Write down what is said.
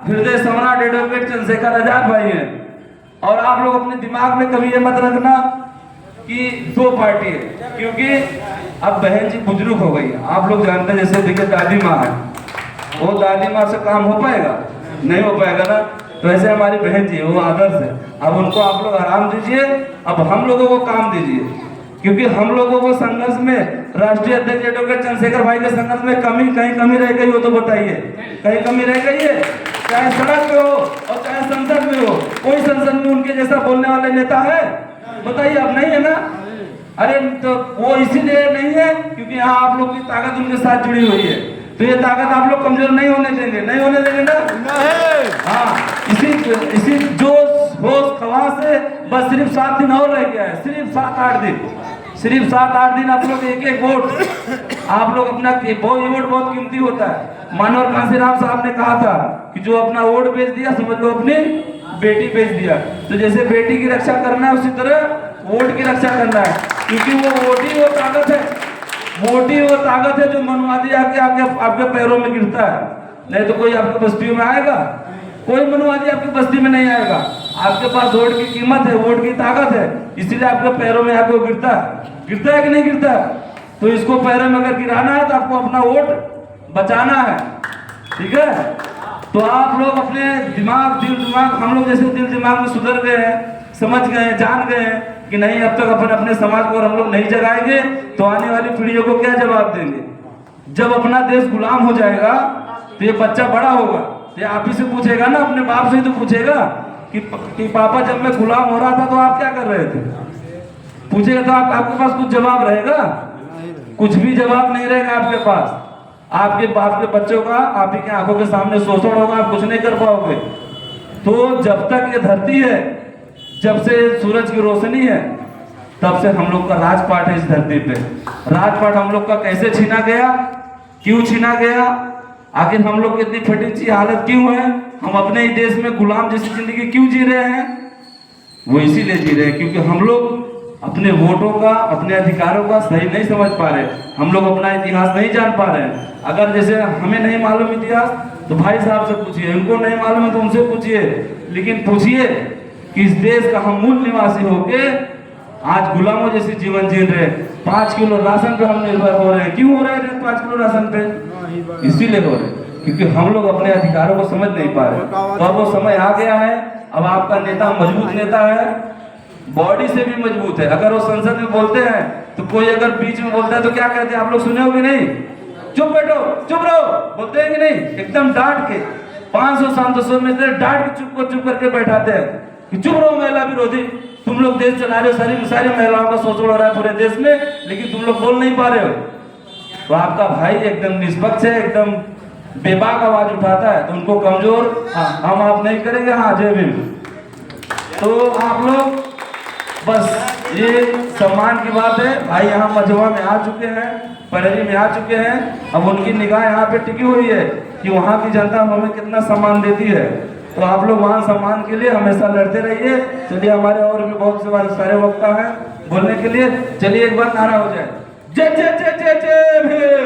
हृदय सम्राट एडवोकेट चंद्रशेखर आजाद भाई हैं। और आप लोग अपने दिमाग में कभी ये मत रखना कि दो पार्टी है, क्योंकि अब बहन जी बुजुर्ग हो गई है। आप लोग जानते हैं, जैसे देखिए दादी माँ है, वो दादी माँ से काम हो पाएगा? नहीं हो पाएगा ना। तो ऐसे हमारी बहन जी वो आदर्श है। अब उनको आप लोग आराम दीजिए, अब हम लोगों को काम दीजिए, क्योंकि हम लोगों को संघर्ष में राष्ट्रीय अध्यक्ष एडवोकेट चंद्रशेखर भाई के संघर्ष में कहीं कमी रह गई हो तो बताइए, कहीं कमी रह गई है? चाहे सड़क पे हो और चाहे संसद में हो, कोई संसद में उनके जैसा बोलने वाले नेता है? बताइए, अब नहीं है ना। अरे तो वो इसीलिए नहीं है क्योंकि यहाँ आप लोग की ताकत उनके साथ जुड़ी हुई है। तो ये ताकत आप लोग कमजोर नहीं होने देंगे, नहीं होने देंगे ना। नहीं। हाँ, इसी जोश होश खवास से बस सिर्फ 7 दिन और रह गया है, सिर्फ 7-8 दिन, सिर्फ 7-8 दिन। आप लोग एक वोट, आप लोग अपना वोट बहुत कीमती होता है। मानवर कांसीराम साहब ने कहा था कि जो अपना वोट बेच दिया समझ लो अपनी बेटी बेच दिया। तो जैसे बेटी की रक्षा करना है उसी तरह वोट की रक्षा करना है, क्योंकि वो वोट ही वो ताकत है, वोट ही वो ताकत है जो मनुवादी आके आपके पैरों में गिरता है। नहीं तो कोई आपकी बस्तियों में आएगा? कोई मनुवादी आपकी बस्ती में नहीं आएगा। आपके पास वोट की कीमत है, वोट की ताकत है, इसीलिए आपके पैरों में आके वो गिरता है कि नहीं गिरता? तो इसको पैरों में अगर गिराना है तो आपको अपना वोट बचाना है, ठीक है? तो आप लोग अपने दिल दिमाग हम लोग जैसे दिल दिमाग में सुधर गए हैं, समझ गए हैं, जान गए हैं कि नहीं अब तक अपने समाज को हम लोग नहीं जगाएंगे तो आने वाली पीढ़ियों को क्या जवाब देंगे? जब अपना देश गुलाम हो जाएगा तो ये बच्चा बड़ा होगा, ये आप ही से पूछेगा ना, अपने बाप से ही तो पूछेगा कि पापा जब मैं गुलाम हो रहा था तो आप क्या कर रहे थे? पूछेगा तो आपके पास कुछ जवाब रहेगा? कुछ भी जवाब नहीं रहेगा आपके पास। आपके बाप के बच्चों का आप ही के आंखों के सामने शोषण होगा, आप कुछ नहीं कर पाओगे। तो जब तक ये धरती है, जब से सूरज की रोशनी है, तब से हम लोग का राजपाट है इस धरती पे। राजपाट हम लोग का कैसे छीना गया, क्यों छीना गया, आखिर हम लोग की इतनी फटी हालत क्यों है, हम अपने ही देश में गुलाम जैसी जिंदगी क्यों जी रहे हैं? वो इसीलिए जी रहे हैं क्योंकि हम लोग अपने वोटों का, अपने अधिकारों का सही नहीं समझ पा रहे। हम लोग अपना इतिहास नहीं जान पा रहे हैं। अगर जैसे हमें नहीं मालूम इतिहास तो भाई साहब से पूछिए, उनको नहीं मालूम है तो उनसे पूछिए, लेकिन पूछिए कि इस देश का हम मूल निवासी होके आज गुलामों जैसे जीवन जी रहे। 5 किलो राशन पे हम निर्भर हो रहे हैं। क्यों हो रहे हैं 5 किलो राशन पे? इसीलिए हो रहे क्योंकि हम लोग अपने अधिकारों को समझ नहीं पा रहे। तो अब वो समय आ गया है, अब आपका नेता मजबूत नेता है, बॉडी से भी मजबूत है। अगर वो संसद में बोलते हैं तो कोई अगर बीच में बोलता है तो क्या कहते हैं आप लोग सुने हो कि नहीं? चुप बैठो, चुप रहो, बोलते हैं कि नहीं? एकदम डांट के 500-700 में से डांट के चुप करके बैठाते हैं कि चुप रहो महिला विरोधी, तुम लोग देश चला रहे हो, सारी महिलाओं का शोषण हो रहा है पूरे देश में, लेकिन तुम लोग बोल नहीं पा रहे हो। तो आपका भाई एकदम निष्पक्ष है, एकदम बेबाक आवाज उठाता है, तो उनको कमजोर हम आप नहीं करेंगे। हाँ जय भीम। तो आप लोग बस ये सम्मान की बात है। भाई यहाँ मझवा में आ चुके हैं, परेरी में आ चुके हैं, अब उनकी निगाह यहाँ पे टिकी हुई है कि वहाँ की जनता हमें कितना सम्मान देती है। तो आप लोग वहाँ सम्मान के लिए हमेशा लड़ते रहिए। चलिए, हमारे और भी बहुत से सारे वक्ता हैं बोलने के लिए। चलिए एक बार नारा हो जाए, जय जय जय जय जय भीम।